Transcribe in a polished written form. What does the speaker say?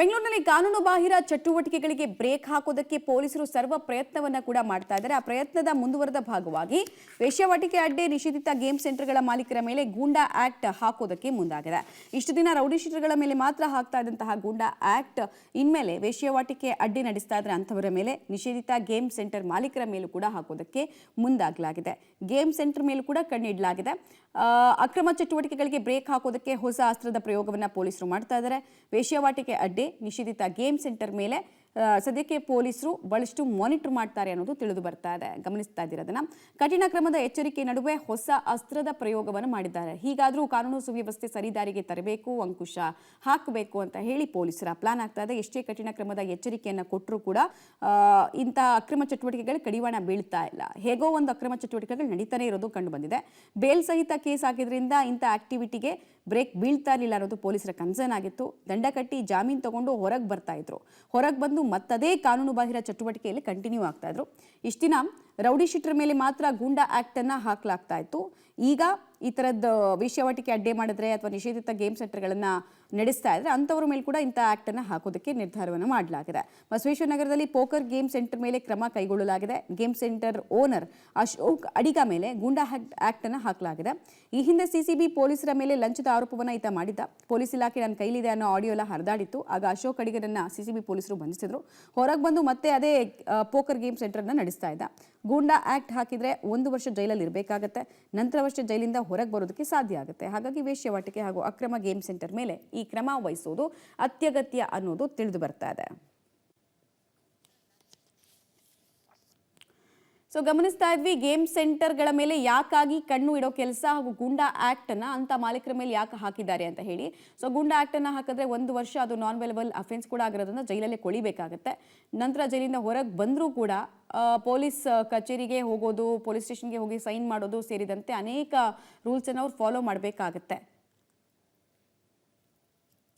ಬೆಂಗಳೂರಿನಲ್ಲಿ ಕಾನೂನು ಬಾಹಿರ ಚಟುವಟಿಕೆಗಳಿಗೆ ಬ್ರೇಕ್ ಹಾಕೋದಕ್ಕೆ ಪೊಲೀಸರು ಸರ್ವ ಪ್ರಯತ್ನವನ್ನ ಕೂಡ ಮಾಡ್ತಾ ಇದ್ದಾರೆ. ಆ ಪ್ರಯತ್ನದ ಮುಂದುವರೆದ ಭಾಗವಾಗಿ ವೇಶ್ಯಾವಾಟಿಕೆ ಅಡ್ಡೆ ನಿಷೇಧಿತ ಗೇಮ್ ಸೆಂಟರ್ಗಳ ಮಾಲೀಕರ ಮೇಲೆ ಗೂಂಡಾ ಆಕ್ಟ್ ಹಾಕೋದಕ್ಕೆ ಮುಂದಾಗಿದೆ. ಇಷ್ಟು ದಿನ ರೌಡಿ ಶೀಟರ್ಗಳ ಮೇಲೆ ಮಾತ್ರ ಹಾಕ್ತಾ ಇದ್ದಂತಹ ಗೂಂಡಾ ಆಕ್ಟ್ ಇನ್ಮೇಲೆ ವೇಶ್ಯಾವಾಟಿಕೆ ಅಡ್ಡೆ ನಡೆಸ್ತಾ ಇದ್ರೆ ಅಂಥವರ ಮೇಲೆ ನಿಷೇಧಿತ ಗೇಮ್ ಸೆಂಟರ್ ಮಾಲೀಕರ ಮೇಲೂ ಕೂಡ ಹಾಕೋದಕ್ಕೆ ಮುಂದಾಗಲಾಗಿದೆ. ಗೇಮ್ ಸೆಂಟರ್ ಮೇಲೂ ಕೂಡ ಕಣ್ಣಿಡಲಾಗಿದೆ. ಅಕ್ರಮ ಚಟುವಟಿಕೆಗಳಿಗೆ ಬ್ರೇಕ್ ಹಾಕೋದಕ್ಕೆ ಹೊಸ ಅಸ್ತ್ರದ ಪ್ರಯೋಗವನ್ನ ಪೊಲೀಸರು ಮಾಡ್ತಾ ಇದ್ದಾರೆ. ವೇಶ್ಯಾವಾಟಿಕೆ ಅಡ್ಡೆ ನಿಷೇಧಿತ ಗೇಮ್ ಸೆಂಟರ್ ಮೇಲೆ ಸದ್ಯಕ್ಕೆ ಪೊಲೀಸರು ಬಹಳಷ್ಟು ಮಾನಿಟರ್ ಮಾಡ್ತಾರೆ ಅನ್ನೋದು ತಿಳಿದು ಬರ್ತಾ ಇದೆ. ಗಮನಿಸ್ತಾ ಇದ್ದೀರದನ್ನ. ಕಠಿಣ ಕ್ರಮದ ಎಚ್ಚರಿಕೆ ನಡುವೆ ಹೊಸ ಅಸ್ತ್ರದ ಪ್ರಯೋಗವನ್ನು ಮಾಡಿದ್ದಾರೆ. ಹೀಗಾದರೂ ಕಾನೂನು ಸುವ್ಯವಸ್ಥೆ ಸರಿದಾರಿಗೆ ತರಬೇಕು, ಅಂಕುಶ ಹಾಕಬೇಕು ಅಂತ ಹೇಳಿ ಪೊಲೀಸರ ಪ್ಲಾನ್ ಆಗ್ತಾ ಇದೆ. ಎಷ್ಟೇ ಕಠಿಣ ಕ್ರಮದ ಎಚ್ಚರಿಕೆಯನ್ನು ಕೊಟ್ಟರೂ ಕೂಡ ಇಂತಹ ಅಕ್ರಮ ಚಟುವಟಿಕೆಗಳು ಕಡಿವಾಣ ಬೀಳ್ತಾ ಇಲ್ಲ. ಹೇಗೋ ಒಂದು ಅಕ್ರಮ ಚಟುವಟಿಕೆಗಳು ನಡೀತಾನೆ ಇರೋದು ಕಂಡು ಬಂದಿದೆ. ಬೇಲ್ ಸಹಿತ ಕೇಸ್ ಹಾಕಿದ್ರಿಂದ ಇಂಥ ಆಕ್ಟಿವಿಟಿಗೆ ಬ್ರೇಕ್ ಬೀಳ್ತಾ ಇರಲಿಲ್ಲ ಅನ್ನೋದು ಪೊಲೀಸರ ಕನ್ಸರ್ನ್ ಆಗಿತ್ತು. ದಂಡ ಕಟ್ಟಿ ಜಾಮೀನು ತಗೊಂಡು ಹೊರಗೆ ಬರ್ತಾ ಇದ್ರು. ಹೊರಗೆ ಬಂದು ಮತ್ತದೇ ಕಾನೂನು ಬಾಹಿರ ಚಟುವಟಿಕೆಯಲ್ಲಿ ಕಂಟಿನ್ಯೂ ಆಗ್ತಾ ಇದ್ರು. ಇಷ್ಟು ದಿನ ರೌಡಿ ಶೀಟರ್ ಮೇಲೆ ಮಾತ್ರ ಗೂಂಡಾ ಆಕ್ಟ್ ಅನ್ನ ಹಾಕಲಾಗ್ತಾ ಇತ್ತು. ಈಗ ಈ ಥರದ್ದು ವೇಶ್ಯಾವಾಟಿಕೆ ಅಡ್ಡೆ ಮಾಡಿದ್ರೆ ಅಥವಾ ನಿಷೇಧಿತ ಗೇಮ್ ಸೆಂಟರ್ಗಳನ್ನು ನಡೆಸ್ತಾ ಇದ್ರೆ ಅಂಥವ್ರ ಮೇಲೆ ಕೂಡ ಇಂಥ ಆಕ್ಟ್ ಅನ್ನು ಹಾಕೋದಕ್ಕೆ ನಿರ್ಧಾರವನ್ನು ಮಾಡಲಾಗಿದೆ. ಬಸವೇಶ್ವರ ನಗರದಲ್ಲಿ ಪೋಕರ್ ಗೇಮ್ ಸೆಂಟರ್ ಮೇಲೆ ಕ್ರಮ ಕೈಗೊಳ್ಳಲಾಗಿದೆ. ಗೇಮ್ ಸೆಂಟರ್ ಓನರ್ ಅಶೋಕ್ ಅಡಿಗ ಮೇಲೆ ಗೂಂಡಾ ಆಕ್ಟ್ ಅನ್ನು ಹಾಕಲಾಗಿದೆ. ಈ ಹಿಂದೆ ಸಿಸಿಬಿ ಪೊಲೀಸರ ಮೇಲೆ ಲಂಚದ ಆರೋಪವನ್ನು ಈತ ಮಾಡಿದ್ದ. ಪೊಲೀಸ್ ಇಲಾಖೆ ನನ್ನ ಕೈಲಿದೆ ಅನ್ನೋ ಆಡಿಯೋ ಎಲ್ಲ ಹರಿದಾಡಿತ್ತು. ಆಗ ಅಶೋಕ್ ಅಡಿಗರನ್ನ ಸಿಸಿಬಿ ಪೊಲೀಸರು ಬಂಧಿಸಿದ್ರು. ಹೊರಗೆ ಬಂದು ಮತ್ತೆ ಅದೇ ಪೋಕರ್ ಗೇಮ್ ಸೆಂಟರ್ನ ನಡೆಸ್ತಾ ಇದ್ದ. ಗೂಂಡಾ ಆಕ್ಟ್ ಹಾಕಿದ್ರೆ 1 ವರ್ಷ ಜೈಲಲ್ಲಿ ಇರಬೇಕಾಗತ್ತೆ. ನಂತರವಷ್ಟೇ ಜೈಲಿಂದ ಹೊರಗೆ ಬರೋದಕ್ಕೆ ಸಾಧ್ಯ ಆಗುತ್ತೆ. ಹಾಗಾಗಿ ವೇಶ್ಯಾವಾಟಿಕೆ ಹಾಗೂ ಅಕ್ರಮ ಗೇಮ್ ಸೆಂಟರ್ ಮೇಲೆ ಈ ಕ್ರಮ ವಹಿಸೋದು ಅತ್ಯಗತ್ಯ ಅನ್ನೋದು ತಿಳಿದು ಬರ್ತಾ ಇದೆ. ಸೊ ಗಮನಿಸ್ತಾ ಇದ್ವಿ ಗೇಮ್ ಸೆಂಟರ್ಗಳ ಮೇಲೆ ಯಾಕಾಗಿ ಕಣ್ಣು ಇಡೋ ಕೆಲಸ ಹಾಗೂ ಗೂಂಡಾ ಆಕ್ಟ್ ಅನ್ನ ಅಂತ ಮಾಲೀಕರ ಮೇಲೆ ಯಾಕೆ ಹಾಕಿದ್ದಾರೆ ಅಂತ ಹೇಳಿ. ಸೊ ಗೂಂಡಾ ಆಕ್ಟ್ ಅನ್ನ ಹಾಕಿದ್ರೆ 1 ವರ್ಷ ಅದು ನಾನ್ ವೇಲಬಲ್ ಅಫೆನ್ಸ್ ಕೂಡ ಆಗಿರೋದ್ರಿಂದ ಜೈಲಲ್ಲೇ ಕೊಳಿಬೇಕಾಗತ್ತೆ. ನಂತರ ಜೈಲಿಂದ ಹೊರಗೆ ಬಂದರೂ ಕೂಡ ಪೊಲೀಸ್ ಕಚೇರಿಗೆ ಹೋಗೋದು, ಪೊಲೀಸ್ ಸ್ಟೇಷನ್ಗೆ ಹೋಗಿ ಸೈನ್ ಮಾಡೋದು ಸೇರಿದಂತೆ ಅನೇಕ ರೂಲ್ಸ್ ಅನ್ನು ಅವ್ರು ಫಾಲೋ ಮಾಡಬೇಕಾಗತ್ತೆ.